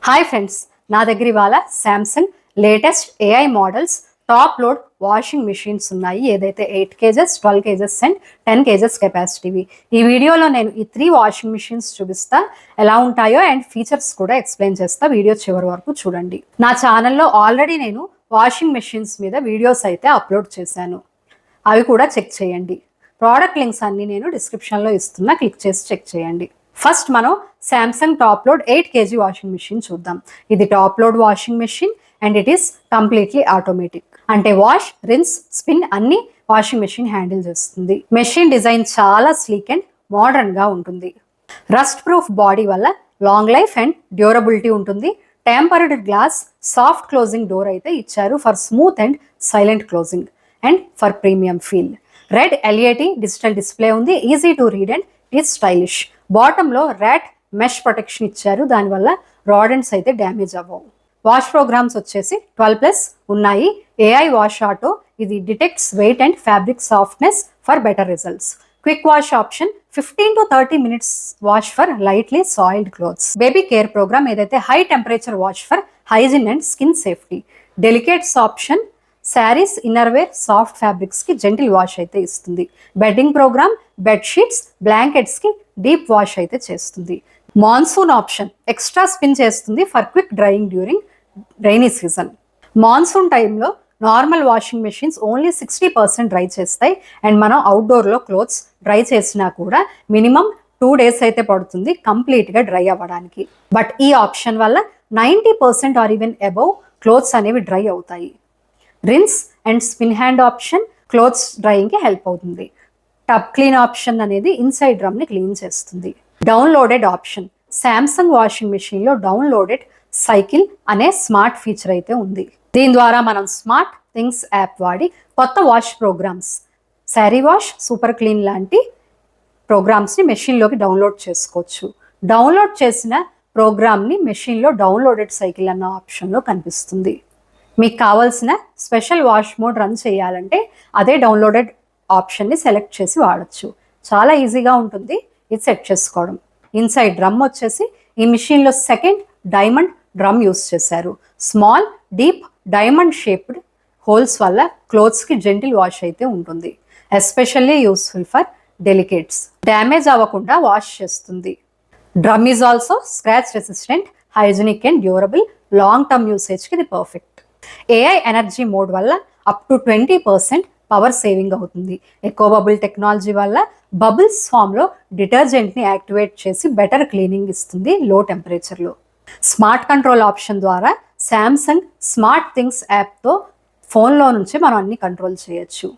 Hi friends, నా దగ్గర ఇవాళ Samsung latest AI models top load washing machines ఉన్నాయి. ఏదైతే 8 కేజెస్, 12 కేజెస్ అండ్ 10 కేజెస్ కెపాసిటీవి. ఈ వీడియోలో నేను ఈ 3 వాషింగ్ మిషన్స్ చూపిస్తా, ఎలా ఉంటాయో అండ్ ఫీచర్స్ కూడా ఎక్స్ప్లెయిన్ చేస్తా. వీడియో చివరి వరకు చూడండి. నా ఛానల్లో ఆల్రెడీ నేను వాషింగ్ మిషన్స్ మీద వీడియోస్ అయితే అప్లోడ్ చేశాను, అవి కూడా చెక్ చేయండి. ప్రోడక్ట్ లింక్స్ అన్ని నేను డిస్క్రిప్షన్లో ఇస్తున్నా, క్లిక్ చేసి చెక్ చేయండి. ఫస్ట్ మనం Samsung top load 8 kg washing machine చూద్దాం. ఇది top load washing machine and it is completely automatic. అంటే వాష్, రిన్స్, స్పిన్ అన్ని వాషింగ్ మిషన్ హ్యాండిల్ చేస్తుంది. మెషిన్ డిజైన్ చాలా స్లీక్ అండ్ మోడర్న్ గా ఉంటుంది. రస్ట్ ప్రూఫ్ బాడీ వల్ల లాంగ్ లైఫ్ అండ్ డ్యూరబిలిటీ ఉంటుంది. Tempered glass soft closing door అయితే ఇచ్చారు for smooth and silent closing and for premium feel. Red LED digital display ఉంది. Easy to read and it stylish. బాటంలో rat mesh protection ఇచ్చారు, దానివల్ల రాడెంట్స్ అయితే damage అవ్వవు. Wash programmes వచ్చేసి 12+ ఉన్నాయి. ఏఐ వాష్ ఆటో, ఇది detects weight and fabric softness for better results. Quick wash option, 15 to 30 minutes wash for lightly soiled clothes. Baby care programme, ఏదైతే high temperature wash for hygiene and skin safety. Delicates option, saris, innerwear, soft fabrics కి gentle wash అయితే ఇస్తుంది. Bedding programme, bedsheets, blankets కి deep wash అయితే చేస్తుంది. Monsoon option, extra spin చేస్తుంది for quick drying during rainy season. Monsoon టైంలో normal washing machines only 60% dry చేస్తాయి and మనం అవుట్డోర్లో క్లోత్స్ డ్రై చేసినా కూడా మినిమం 2 days అయితే పడుతుంది కంప్లీట్గా డ్రై అవ్వడానికి. బట్ ఈ ఆప్షన్ వల్ల 90% ఆర్ ఈవెన్ అబౌవ్ క్లోత్స్ అనేవి డ్రై అవుతాయి. Rinse and spin hand option clothes డ్రైయింగ్కి హెల్ప్ అవుతుంది. టబ్ క్లీన్ ఆప్షన్ అనేది ఇన్సైడ్ డ్రమ్ని క్లీన్ చేస్తుంది. డౌన్లోడెడ్ ఆప్షన్, శాంసంగ్ వాషింగ్ మెషిన్లో డౌన్లోడెడ్ సైకిల్ అనే స్మార్ట్ ఫీచర్ అయితే ఉంది. దీని ద్వారా మనం స్మార్ట్ థింగ్స్ యాప్ వాడి కొత్త wash programmes, sari wash, super clean లాంటి ప్రోగ్రామ్స్ని మెషిన్లోకి డౌన్లోడ్ చేసుకోవచ్చు. డౌన్లోడ్ చేసిన ప్రోగ్రామ్ని మెషిన్లో డౌన్లోడెడ్ సైకిల్ అన్న ఆప్షన్లో కనిపిస్తుంది. మీకు కావాల్సిన స్పెషల్ వాష్ మోడ్ రన్ చేయాలంటే అదే డౌన్లోడెడ్ ఆప్షన్ని సెలెక్ట్ చేసి వాడచ్చు. చాలా ఈజీగా ఉంటుంది ఇది సెట్ చేసుకోవడం. ఇన్సైడ్ డ్రమ్ వచ్చేసి ఈ మిషన్లో సెకండ్ డైమండ్ డ్రమ్ యూస్ చేశారు. Small deep diamond shaped holes వల్ల క్లోత్స్కి జెంటిల్ వాష్ అయితే ఉంటుంది. Especially useful for delicates. Damage అవ్వకుండా వాష్ చేస్తుంది. Drum is also scratch resistant, hygienic and durable. Long term యూసేజ్కి ఇది పర్ఫెక్ట్. ఏఐ ఎనర్జీ మోడ్ వల్ల అప్ టు 20% పవర్ సేవింగ్ అవుతుంది. ఎకో బబుల్ టెక్నాలజీ వల్ల బబుల్స్ ఫామ్లో డిటర్జెంట్ని యాక్టివేట్ చేసి బెటర్ క్లీనింగ్ ఇస్తుంది లో టెంపరేచర్లో. స్మార్ట్ కంట్రోల్ ఆప్షన్ ద్వారా శాంసంగ్ స్మార్ట్ థింగ్స్ యాప్తో ఫోన్లో నుంచి మనం అన్ని కంట్రోల్ చేయొచ్చు.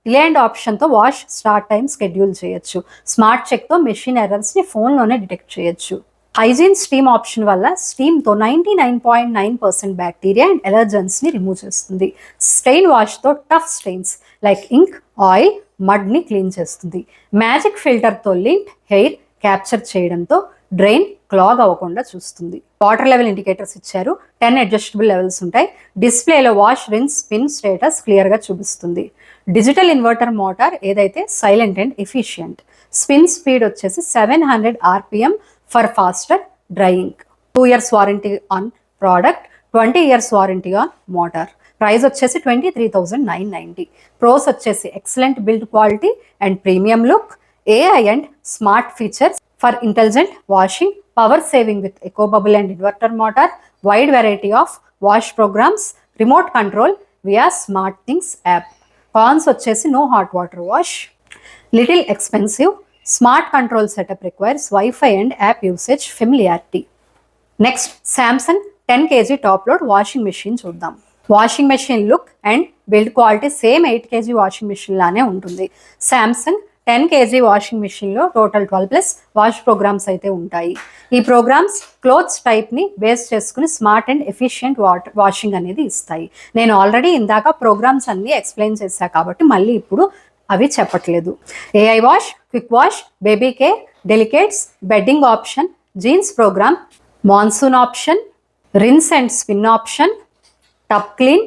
డిలే అండ్ ఆప్షన్తో వాష్ స్టార్ట్ టైం స్కెడ్యూల్ చేయొచ్చు. స్మార్ట్ చెక్తో మెషిన్ ఎర్రర్స్ని ఫోన్లోనే డిటెక్ట్ చేయొచ్చు. హైజీన్ స్టీమ్ ఆప్షన్ వల్ల స్టీమ్తో 99.9% బ్యాక్టీరియా అండ్ ఎలర్జెన్స్ని రిమూవ్ చేస్తుంది. స్టెయిన్ వాష్తో tough stains like ink, oil, మడ్ని క్లీన్ చేస్తుంది. మ్యాజిక్ ఫిల్టర్తో లింట్ హెయిర్ క్యాప్చర్ చేయడంతో డ్రైన్ క్లాగ్ అవ్వకుండా చూస్తుంది. వాటర్ లెవెల్ ఇండికేటర్స్ ఇచ్చారు. 10 అడ్జస్టబుల్ లెవెల్స్ ఉంటాయి. డిస్ప్లేలో వాష్, రిన్స్, స్పిన్ స్టేటస్ క్లియర్గా చూపిస్తుంది. డిజిటల్ ఇన్వర్టర్ మోటార్, ఏదైతే silent and efficient. Spin speed వచ్చేసి 700 RPM for faster drying. 2 years warranty on product, 20 years warranty on motor. Price వచ్చేసి 23,990. ప్రోస్ వచ్చేసి excellent build quality and premium look, AI and smart features for intelligent washing, power saving with eco bubble and inverter motor, wide variety of wash programmes, remote control via smart things app. Cons వచ్చేసి no hot water wash, little expensive, smart control setup requires wifi and app usage familiarity. Next Samsung 10 kg top load washing machine చూద్దాం. Washing machine look and build quality same 8 kg washing machine లానే ఉంటుంది. Samsung 10 kg washing మెషిన్లో total 12+ wash programmes అయితే ఉంటాయి. ఈ programmes clothes టైప్ని base చేసుకుని smart and efficient washing అనేది ఇస్తాయి. నేను ఆల్రెడీ ఇందాక ప్రోగ్రామ్స్ అన్ని ఎక్స్ప్లెయిన్ చేశా కాబట్టి మళ్ళీ ఇప్పుడు అవి చెప్పట్లేదు. AI wash, quick wash, baby care, delicates, bedding option, jeans programme, monsoon option, rinse and spin option, tub clean,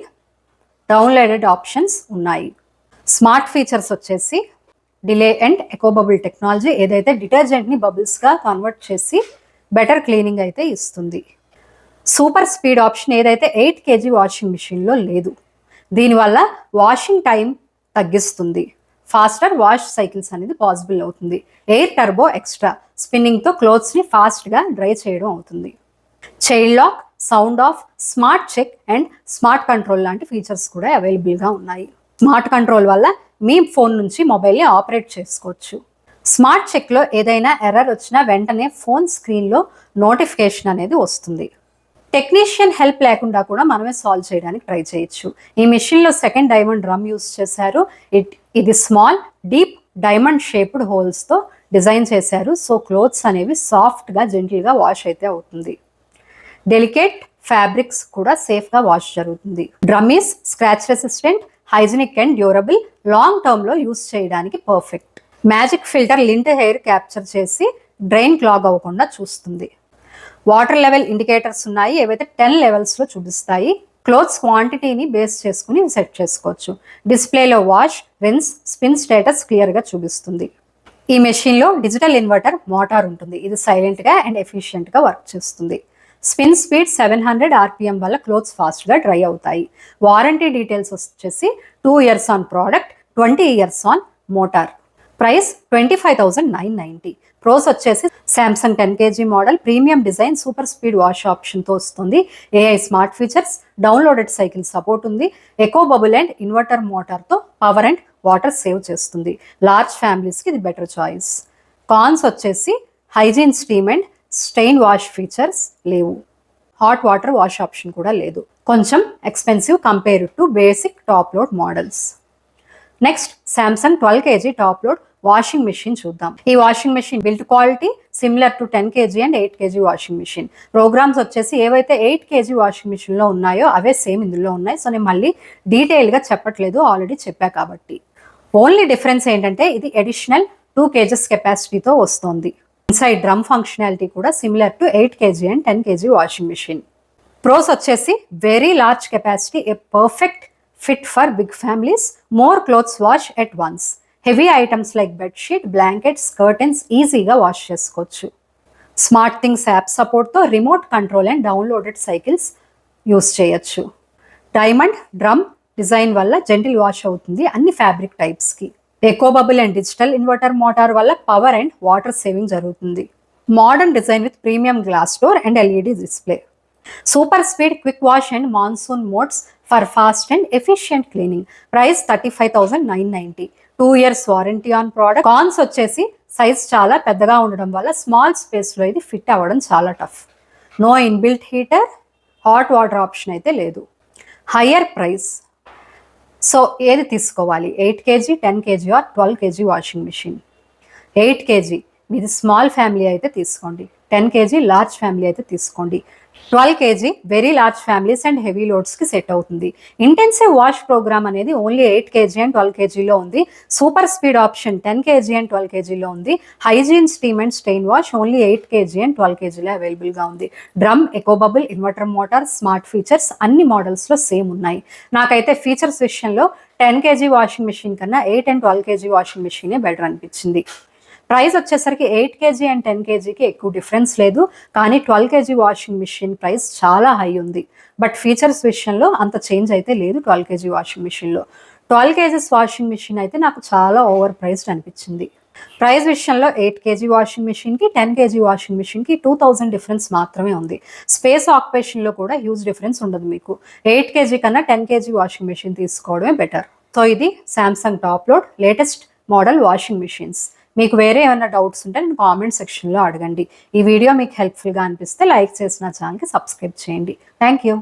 downloaded options ఉన్నాయి. స్మార్ట్ ఫీచర్స్ వచ్చేసి delay and eco bubble technology, ఏదైతే డిటర్జెంట్ని బబుల్స్గా కన్వర్ట్ చేసి బెటర్ క్లీనింగ్ అయితే ఇస్తుంది. Super speed option ఏదైతే 8 kg washing మిషన్లో లేదు. దీనివల్ల వాషింగ్ టైం తగ్గిస్తుంది, ఫాస్టర్ వాష్ సైకిల్స్ అనేది పాసిబుల్ అవుతుంది. ఎయిర్ టర్బో ఎక్స్ట్రా స్పిన్నింగ్తో క్లోత్స్ని ఫాస్ట్గా డ్రై చేయడం అవుతుంది. Child lock, sound off, smart check and smart control లాంటి ఫీచర్స్ కూడా అవైలబుల్గా ఉన్నాయి. స్మార్ట్ కంట్రోల్ వల్ల మీ ఫోన్ నుంచి మొబైల్ని ఆపరేట్ చేసుకోవచ్చు. స్మార్ట్ చెక్లో ఏదైనా ఎర్రర్ వచ్చినా వెంటనే ఫోన్ స్క్రీన్లో నోటిఫికేషన్ అనేది వస్తుంది. టెక్నీషియన్ హెల్ప్ లేకుండా కూడా మనమే సాల్వ్ చేయడానికి ట్రై చేయొచ్చు. ఈ మిషన్లో సెకండ్ డైమండ్ డ్రమ్ యూస్ చేశారు. ఇది స్మాల్ డీప్ డైమండ్ షేప్డ్ హోల్స్తో డిజైన్ చేశారు. సో క్లోత్స్ అనేవి సాఫ్ట్గా జెంటిల్గా వాష్ అయితే అవుతుంది. డెలికేట్ ఫ్యాబ్రిక్స్ కూడా సేఫ్గా వాష్ జరుగుతుంది. Drum is scratch resistant, hygienic and durable, long టర్మ్లో యూస్ చేయడానికి perfect. Magic filter lint hair capture చేసి డ్రైన్ క్లాగ్ అవ్వకుండా చూస్తుంది. వాటర్ లెవెల్ ఇండికేటర్స్ ఉన్నాయి, ఏవైతే 10 లెవెల్స్లో చూపిస్తాయి. క్లోత్స్ క్వాంటిటీని బేస్ చేసుకుని సెట్ చేసుకోవచ్చు. డిస్ప్లేలో వాష్, రిన్స్, స్పిన్ స్టేటస్ క్లియర్గా చూపిస్తుంది. ఈ మెషిన్లో డిజిటల్ ఇన్వర్టర్ మోటార్ ఉంటుంది. ఇది సైలెంట్గా అండ్ ఎఫిషియెంట్గా వర్క్ చేస్తుంది. స్పిన్ స్పీడ్ 700 RPM వల్ల క్లోత్స్ ఫాస్ట్గా డ్రై అవుతాయి. వారంటీ డీటెయిల్స్ వచ్చేసి 2 years on product, 20 years on motor. Price 25,990. Pros వచ్చేసి Samsung 10 kg model, premium design, super speed wash ఆప్షన్తో వస్తుంది. AI smart features, downloaded cycle support ఉంది. ఎకో బబుల్ అండ్ ఇన్వర్టర్ మోటార్తో power and water save చేస్తుంది. Large ఫ్యామిలీస్కి ఇది better choice. Cons వచ్చేసి hygiene, steam and stain wash features లేవు. Hot water wash option కూడా లేదు. కొంచెం expensive compare to basic top load models. Next Samsung 12 kg top load washing machine చూద్దాం. ఈ washing machine built quality similar to 10 kg and 8 kg washing machine. Programmes వచ్చేసి ఏవైతే 8 kg washing మిషన్లో ఉన్నాయో అవే same ఇందులో ఉన్నాయి. సో నేను మళ్ళీ డీటెయిల్గా చెప్పట్లేదు, ఆల్రెడీ చెప్పా కాబట్టి. ఓన్లీ డిఫరెన్స్ ఏంటంటే ఇది అడిషనల్ 2 kg కెపాసిటీతో వస్తుంది. ఇన్సైడ్ డ్రమ్ ఫంక్షనాలిటీ కూడా similar to 8 kg and 10 kg washing machine. Pros వచ్చేసి very large capacity, a perfect fit for big families, more clothes wash at once. Heavy items like bedsheet, blankets, curtains ఈజీగా wash చేసుకోవచ్చు. Smart things app సపోర్ట్తో remote control and downloaded cycles use చేయొచ్చు. Diamond drum design వల్ల gentle wash అవుతుంది అన్ని fabric టైప్స్కి. Eco bubble and digital inverter motor వల్ల power and water saving జరుగుతుంది. Modern design with premium glass door and LED display. Super speed quick wash and monsoon modes for fast and efficient cleaning. Price 35,990. 2 years warranty on product. Cons వచ్చేసి size చాలా పెద్దగా ఉండడం వల్ల small స్పేస్లో ఇది fit అవ్వడం చాలా tough. No inbuilt heater, hot water option అయితే లేదు. Higher price. సో ఏది తీసుకోవాలి? 8 kg, 10 kg or 12 kg washing machine. 8 kg మీది స్మాల్ ఫ్యామిలీ అయితే తీసుకోండి. 10 kg లార్జ్ ఫ్యామిలీ అయితే తీసుకోండి. 12 kg very large families and heavy లోడ్స్కి సెట్ అవుతుంది. ఇంటెన్సివ్ వాష్ ప్రోగ్రామ్ అనేది ఓన్లీ 8 kg అండ్ 12 kgలో ఉంది. Super speed option 10 kg and 12 kgలో ఉంది. Hygiene, steam and stain wash only 8 kg and 12 kgలో అవైలబుల్గా ఉంది. Drum, eco bubble, inverter motor, smart features అన్ని మోడల్స్లో సేమ్ ఉన్నాయి. నాకైతే ఫీచర్స్ విషయంలో 10 kg వాషింగ్ మిషన్ కన్నా 8 అండ్ 12 kg వాషింగ్ మిషనే బెటర్ అనిపించింది. ప్రైస్ వచ్చేసరికి 8 kg అండ్ 10 kgకి ఎక్కువ డిఫరెన్స్ లేదు, కానీ 12 kg వాషింగ్ మిషన్ ప్రైస్ చాలా హై ఉంది. బట్ ఫీచర్స్ విషయంలో అంత చేంజ్ అయితే లేదు 12 kg వాషింగ్ మిషన్లో. 12 kg వాషింగ్ మిషన్ అయితే నాకు చాలా ఓవర్ ప్రైస్డ్ అనిపించింది. ప్రైస్ విషయంలో 8 kg వాషింగ్ మిషన్కి 10 kg వాషింగ్ మిషన్కి 2000 డిఫరెన్స్ మాత్రమే ఉంది. స్పేస్ ఆక్యుపేషన్లో కూడా హ్యూజ్ డిఫరెన్స్ ఉండదు మీకు. 8 kg కన్నా 10 kg వాషింగ్ మిషన్ తీసుకోవడమే బెటర్. సో ఇది Samsung top load latest model washing machines. మీకు వేరే ఏమైనా డౌట్స్ ఉంటే నేను కామెంట్ సెక్షన్లో అడగండి. ఈ వీడియో మీకు హెల్ప్ఫుల్గా అనిపిస్తే లైక్ చేసి నా ఛానల్కి సబ్స్క్రైబ్ చేయండి. Thank you.